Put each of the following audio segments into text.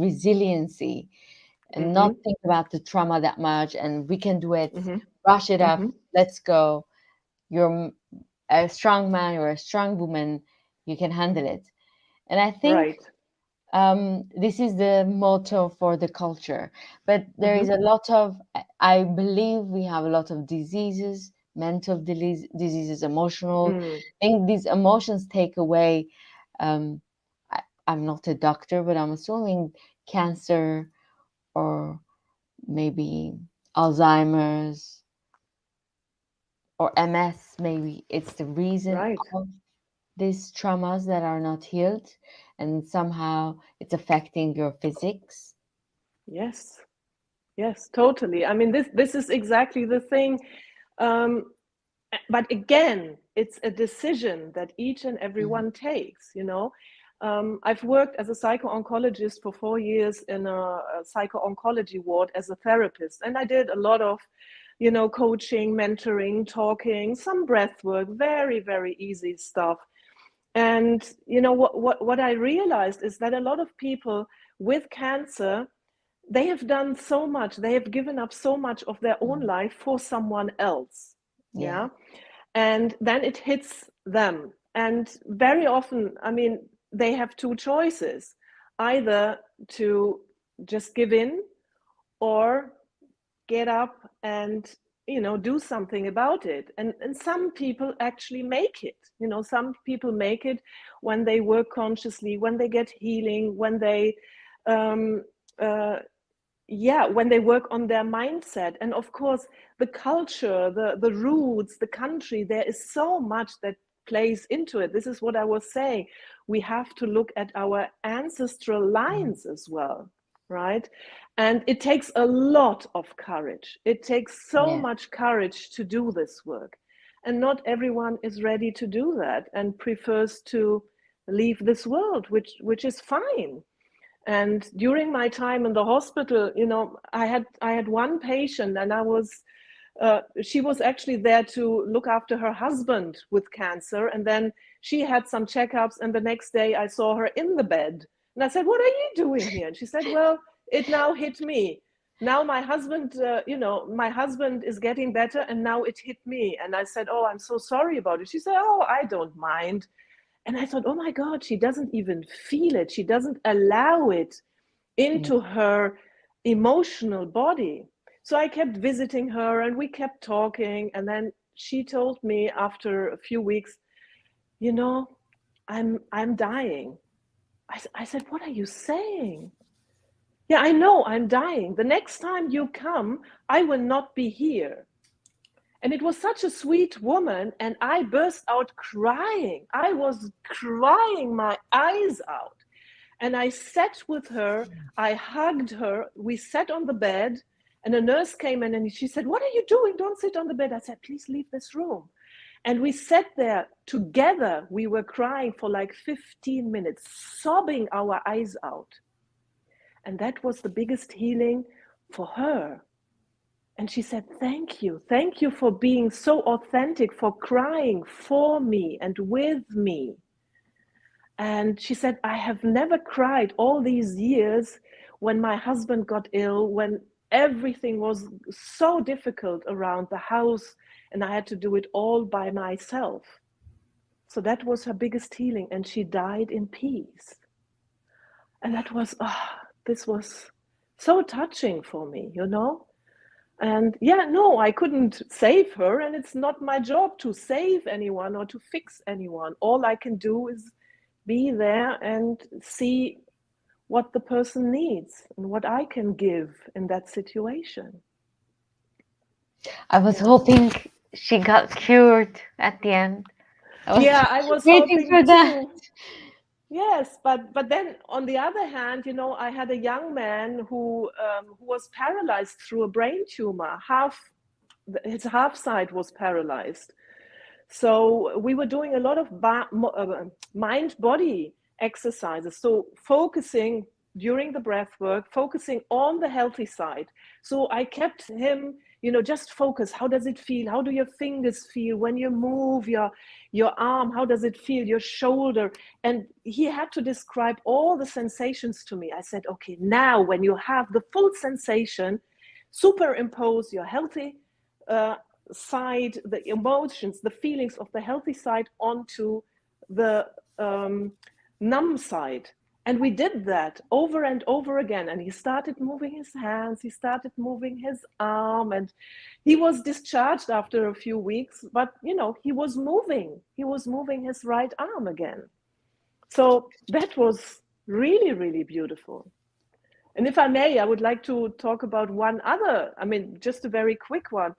resiliency and not think about the trauma that much, and we can do it, brush it up, let's go. You're a strong man, you're a strong woman, you can handle it. And I think Right. this is the motto for the culture. But there is a lot of, I believe we have a lot of diseases, mental diseases, emotional. Mm. I think these emotions take away. Um, I'm not a doctor, but I'm assuming cancer or maybe Alzheimer's or MS, maybe it's the reason Right. of these traumas that are not healed, and somehow it's affecting your physics. Yes. Yes, totally. I mean, this is exactly the thing. Um, but again, it's a decision that each and Mm. everyone takes, you know. I've worked as a psycho-oncologist for 4 years in a psycho-oncology ward as a therapist, and I did a lot of, you know, coaching, mentoring, talking, some breath work, very, very easy stuff. And you know what I realized is that a lot of people with cancer, they have done so much, they have given up so much of their own Mm. life for someone else. Yeah. Yeah. And then it hits them. And very often, I mean, they have two choices: either to just give in, or get up and, you know, do something about it. And some people actually make it, you know, some people make it when they work consciously, when they get healing, when they um, uh, yeah, when they work on their mindset. And of course, the culture, the roots, the country, there is so much that plays into it. This is what I was saying. We have to look at our ancestral Mm. lines as well, right? And it takes a lot of courage. It takes so Yeah. much courage to do this work, and not everyone is ready to do that and prefers to leave this world, which is fine. And during my time in the hospital, you know, I had one patient, and she was actually there to look after her husband with cancer. And then she had some checkups, and the next day I saw her in the bed, and I said, "What are you doing here?" And she said, "Well, it now hit me. Now my husband, my husband is getting better, and now it hit me." And I said, "Oh, I'm so sorry about it." She said, "Oh, I don't mind." And I thought, oh my God, she doesn't even feel it. She doesn't allow it Yeah. into her emotional body. So I kept visiting her, and we kept talking. And then she told me after a few weeks, you know, I'm dying. I said, "What are you saying?" "Yeah, I know I'm dying. The next time you come, I will not be here." And it was such a sweet woman, and I burst out crying. I was crying my eyes out. And I sat with her, I hugged her, we sat on the bed, and a nurse came in and she said, "What are you doing? Don't sit on the bed." I said, "Please leave this room." And we sat there together. We were crying for like 15 minutes, sobbing our eyes out. And that was the biggest healing for her. And she said, "Thank you. Thank you for being so authentic, for crying for me and with me." And she said, "I have never cried all these years when my husband got ill, when everything was so difficult around the house, and I had to do it all by myself." So that was her biggest healing. And she died in peace. And that was, this was so touching for me, you know? And yeah, no, I couldn't save her, and it's not my job to save anyone or to fix anyone. All I can do is be there and see what the person needs and what I can give in that situation. I was Yeah. hoping she got cured at the end. I was Yeah, I was waiting hoping for that. too. Yes, but then on the other hand, you know, I had a young man who was paralyzed through a brain tumor. His half side was paralyzed. So we were doing a lot of mind body exercises. So focusing during the breath work, focusing on the healthy side. So I kept him, just focus. How does it feel? How do your fingers feel when you move your arm? How does it feel? Your shoulder? And he had to describe all the sensations to me. I said, okay, now when you have the full sensation, superimpose your healthy side, the emotions, the feelings of the healthy side onto the numb side. And we did that over and over again. And he started moving his hands, he started moving his arm, and he was discharged after a few weeks. But, he was moving. He was moving his right arm again. So that was really, really beautiful. And if I may, I would like to talk about one other, just a very quick one.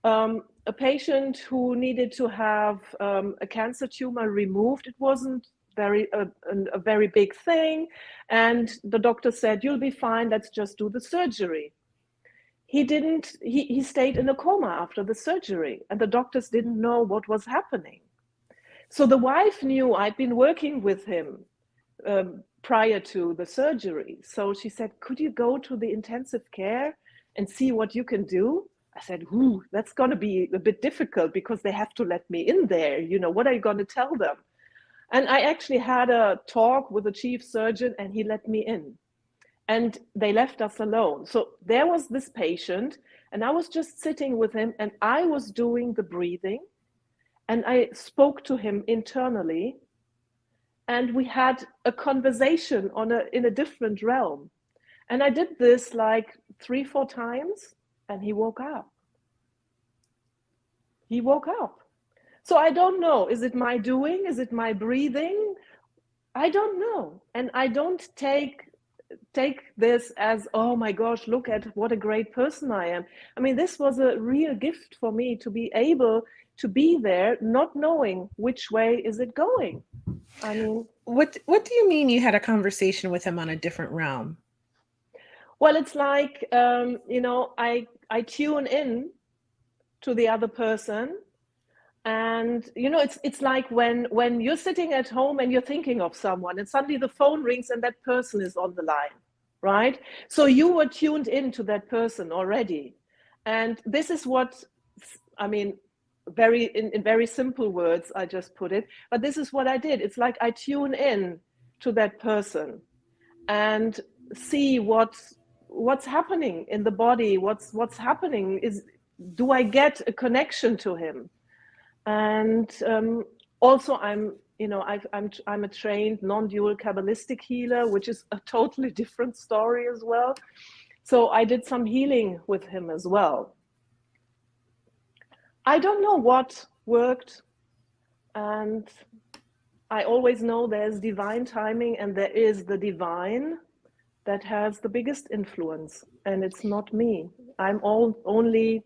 A patient who needed to have a cancer tumor removed. It wasn't a very big thing, and the doctor said, you'll be fine, let's just do the surgery. He stayed in a coma after the surgery, and the doctors didn't know what was happening. So the wife knew I'd been working with him prior to the surgery. So she said, could you go to the intensive care and see what you can do? I said, that's going to be a bit difficult because they have to let me in there. What are you going to tell them? And I actually had a talk with the chief surgeon, and he let me in. And they left us alone. So there was this patient, and I was just sitting with him, and I was doing the breathing, and I spoke to him internally, and we had a conversation in a different realm. And I did this like 3-4 times, and he woke up. He woke up. So I don't know, is it my doing? Is it my breathing? I don't know. And I don't take this as, oh my gosh, look at what a great person I am. This was a real gift for me to be able to be there, not knowing which way is it going. What do you mean you had a conversation with him on a different realm? Well, it's like, I tune in to the other person. And it's like when you're sitting at home and you're thinking of someone, and suddenly the phone rings and that person is on the line, right? So you were tuned into that person already. And this is what, in very simple words, I just put it, but this is what I did. It's like I tune in to that person and see what's happening in the body, what's happening. Do I get a connection to him? And also, I'm a trained non-dual Kabbalistic healer, which is a totally different story as well. So I did some healing with him as well. I don't know what worked, and I always know there's divine timing, and there is the divine that has the biggest influence, and it's not me. I'm only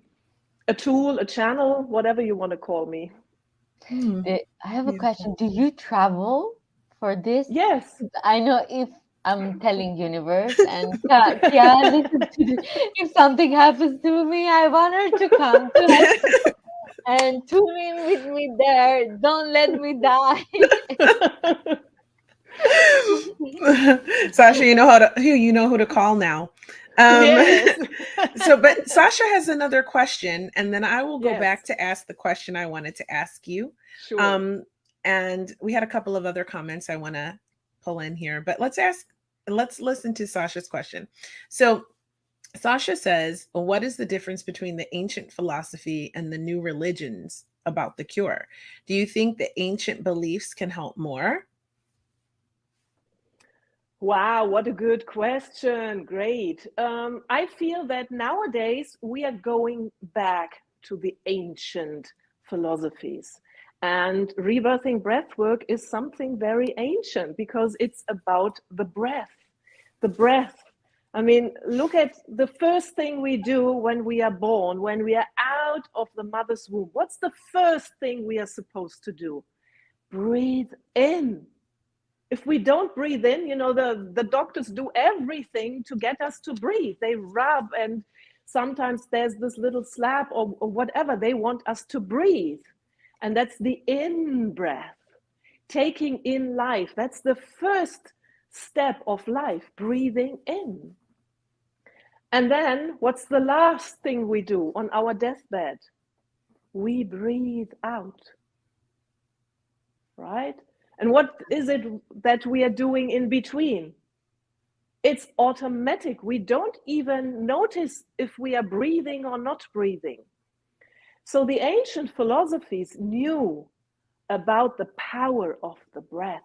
a tool, a channel, whatever you want to call me. I have a question. Do you travel for this? Yes. I know if I'm telling universe and yeah, listen to this. If something happens to me, I want her to come to us and tune in with me there. Don't let me die. Sasha, you know who to call now. Yes. But Sasha has another question, and then I will go Yes. back to ask the question I wanted to ask you. Sure. And we had a couple of other comments I want to pull in here, but let's listen to Sasha's question. So Sasha says, what is the difference between the ancient philosophy and the new religions about the cure? Do you think the ancient beliefs can help more? Wow, what a good question. Great. I feel that nowadays we are going back to the ancient philosophies. And rebirthing breathwork is something very ancient because it's about the breath. The breath. Look at the first thing we do when we are born, when we are out of the mother's womb. What's the first thing we are supposed to do? Breathe in. If we don't breathe in, the doctors do everything to get us to breathe. They rub, and sometimes there's this little slap or whatever. They want us to breathe. And that's the in breath, taking in life. That's the first step of life, breathing in. And then what's the last thing we do on our deathbed? We breathe out, right? And what is it that we are doing in between? It's automatic. We don't even notice if we are breathing or not breathing. So the ancient philosophies knew about the power of the breath,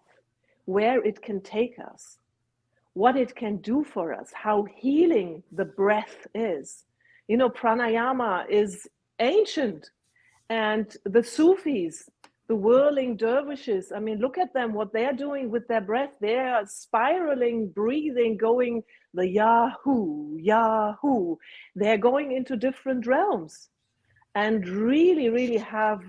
where it can take us, what it can do for us, how healing the breath is. You know, pranayama is ancient, and the Sufis, the whirling dervishes, I mean, look at them, what they're doing with their breath. They are spiraling, breathing, going the Yahoo, Yahoo. They're going into different realms and really, really have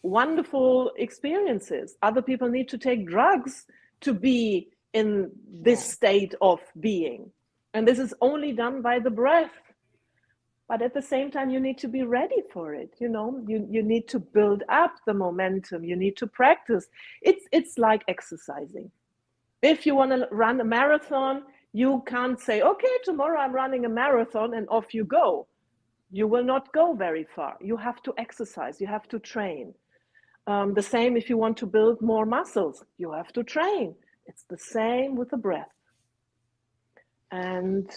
wonderful experiences. Other people need to take drugs to be in this state of being. And this is only done by the breath. But at the same time, you need to be ready for it. You know, you need to build up the momentum. You need to practice. It's like exercising. If you want to run a marathon, you can't say, okay, tomorrow I'm running a marathon and off you go. You will not go very far. You have to exercise. You have to train. The same if you want to build more muscles. You have to train. It's the same with the breath. And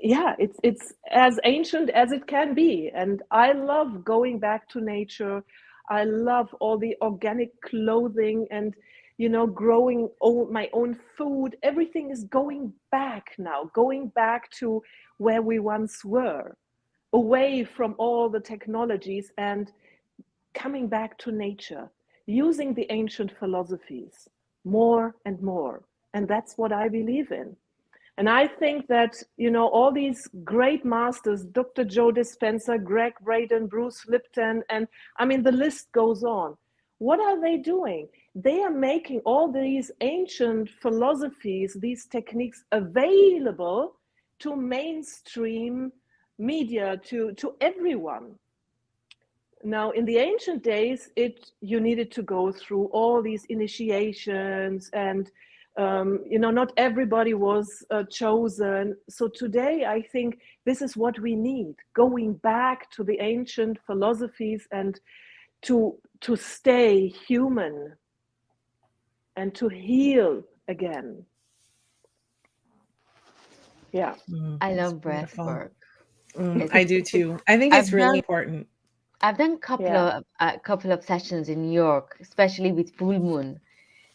it's as ancient as it can be. And I love going back to nature. I love all the organic clothing and, you know, growing my own food. Everything is going back now, going back to where we once were, away from all the technologies and coming back to nature, using the ancient philosophies more and more. And that's what I believe in. And I think that, you know, all these great masters, Dr. Joe Dispenza, Greg Braden, Bruce Lipton, and I mean, the list goes on. What are they doing? They are making all these ancient philosophies, these techniques available to mainstream media, to everyone. Now, in the ancient days, you needed to go through all these initiations and you know, not everybody was chosen. So today, I think this is what we need, going back to the ancient philosophies and to stay human and to heal again. Yeah. I That's love breath beautiful. work. It's, I do too. I think it's I've really done important. I've done Yeah. couple of sessions in New York, especially with full moon.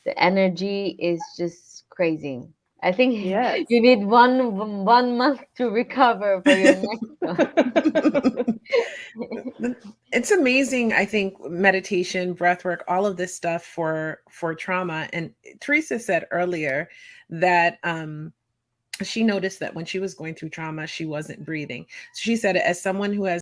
The energy is just crazy. I think Yes. you need one month to recover for your next one. It's amazing. I think meditation, breath work, all of this stuff for trauma. And Teresa said earlier that she noticed that when she was going through trauma, she wasn't breathing. So she said, as someone who has